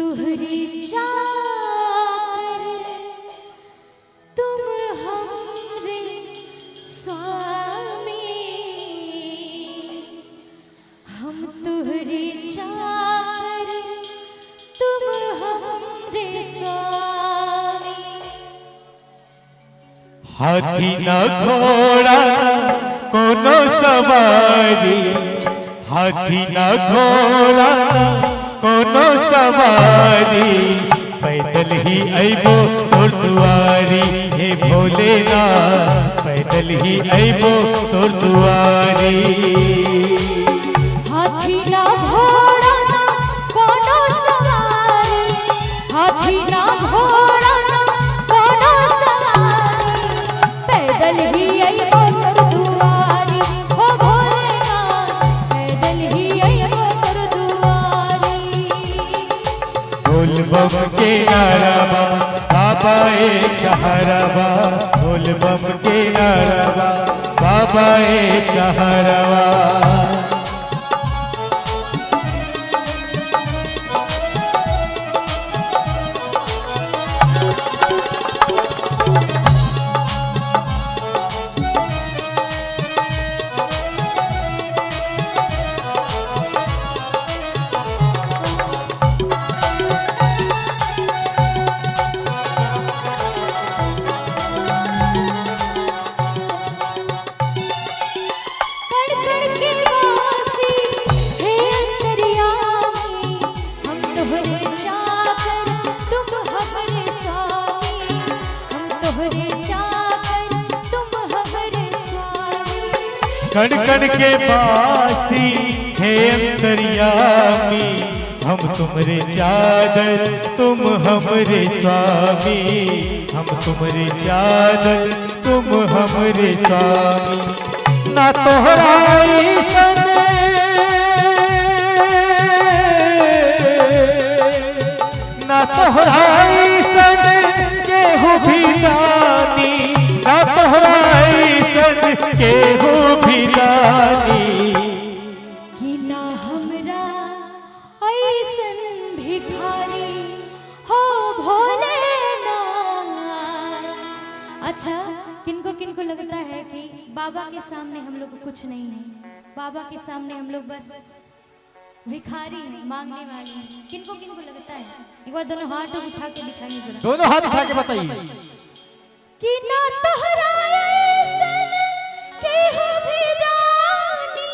तुहरी चाकर तुम हमरे स्वामी, हम तुहरी चाकर तुम हमरे स्वामी। हाथी न घोड़ा कोनो सवारी, हाथी न घोड़ा कोनो सवारी, पैदल ही अइबो तोर दुआरी हे भोलेनाथ, पैदल ही अइबो तोर दुआरी। हाथी ना घोड़ा ना कोनो सवारी, हाथी ना घोड़ा ना कोनो सवारी, पैदल ही अइबो तोर दुआरी हो भोलेनाथ, पैदल ही अइबो तोर दुआरी। बोल बम के नारा बा, बाबा एक सहारा बा, बोल बम के नारा बा, बाबा एक सहारा बा। कण कण के बासी हे अंतर्यामी, हम तुमरे चादर तुम हमरे स्वामी, हम तुमरे चादर तुम हमरे स्वामी। ना तोहरा सन ना तोहरा सन केहू भी दानी, ना तोहरा सन केहू भी दानी, कि ना हमरा ऐसन भिखारी हो भोलेनाथ। अच्छा, किनको किनको लगता है कि बाबा के सामने हम लोग कुछ नहीं है, बाबा के सामने हम लोग बस भिखारी हैं, मांगने वाले हैं, किनको किनको लगता है? एक बार दोनों हाथ उठा के दिखाइए जरा, दोनों हाथ उठा के बताइए कि ना तोहरा ऐसन केहू भी दानी,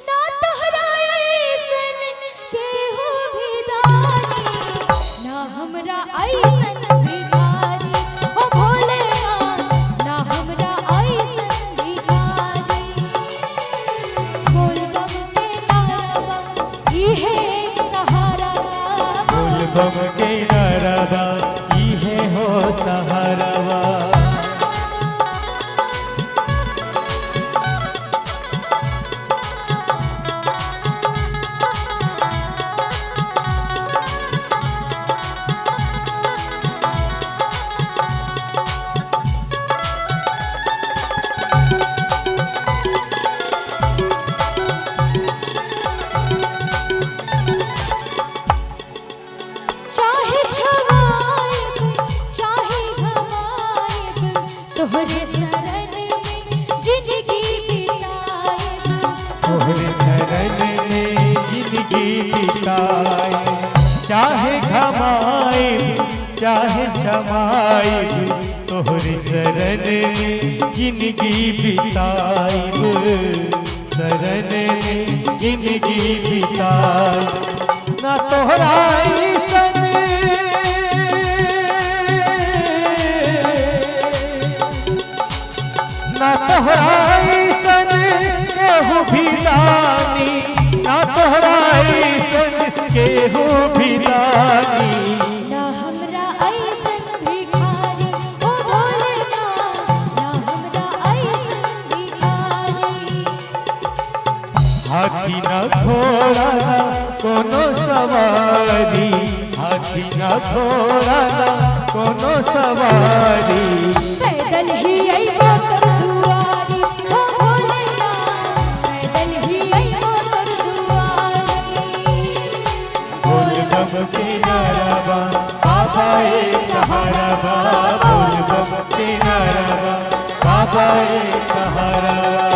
ना तोहरा ऐसन केहू भी दानी, ना हमरा ऐसन भिखारी हो भोलेनाथ, ना हमरा ऐसन भिखारी। बोल बम के नारा बा इहे एक सहारा बा, बोल बम के नारा बा इहे हो सहारा बा। चाहे छवाएब चाहे घमाएब तोहरे शरण में जिंदगी बिताएब, तोहरे शरण में जिंदगी बिताए, चाहे घमाए चाहे जमाए, तोहरे शरण में जिंदगी बिताए, शरण में जिंदगी बिताए। ना तोहरा सन ना तोहरा सन केहू भी दानी, ना तोहरा सन केहू भी दानी, ना हमरा ऐसन भिखारी हो भोलेनाथ, ना हमरा ऐसन भिखारी। हाथी न घोड़ा ना कोनो सवारी, हाथी न घोड़ा ना कोनो सवारी, पैदल ही अइबो तोर दुआरी हो भोलेनाथ, पैदल ही अइबो तोर दुआरी। बोल बम के नारा बा बाबा एक सहारा बा बोल बम के नारा बा बाबा एक सहारा बा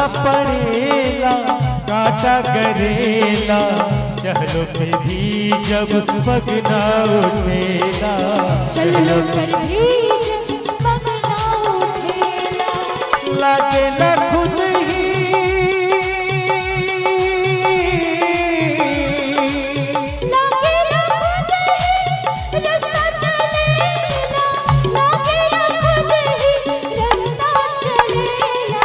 पड़ेला कांटा गरेला चलो पे भी जब पग ना उठेला चलो पर भी जब पग ना उठेला लागेला खुद ही लागेला खुद ही रास्ता चलेला लागेला खुद ही रास्ता चलेला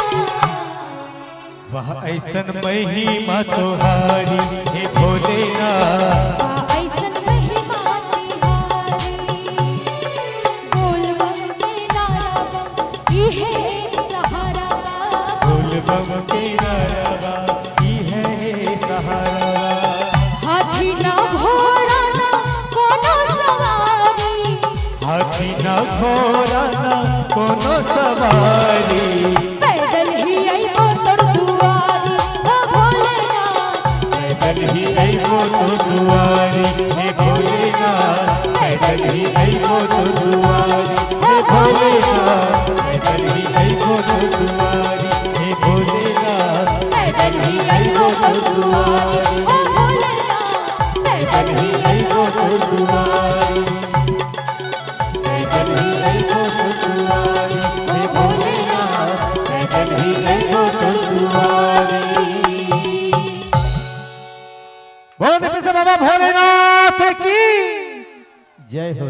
वह ऐसन महिमा तोहारी हे भोलेनाथ ऐसन महिमा तिहारी बोल बम के नारा बम इहे एक सहारा बा बोल बम के नारा बा इहे सहारा बा हाथी ना घोड़ा ना कोनो सवारी हाथी ना घोड़ा ना कोनो सवारी पैदल ही आइबो तोर दुआरी ओ भोलेनाथ पैदल ही आइबो तो दुआरी हे भोलेनाथ पैदल ही आइबो तो दुआरी हे भोलेनाथ पैदल ही आइबो तो दुआरी हे भोलेनाथ पैदल ही आइबो तोर दुआरी ओ भोलेनाथ पैदल ही आइबो तोर दुआरी पैदल ही आइबो तो दुआरी हे भोलेनाथ पैदल ही आइबो तो दुआरी बोल दे बाबा भोलेनाथ की जय हो।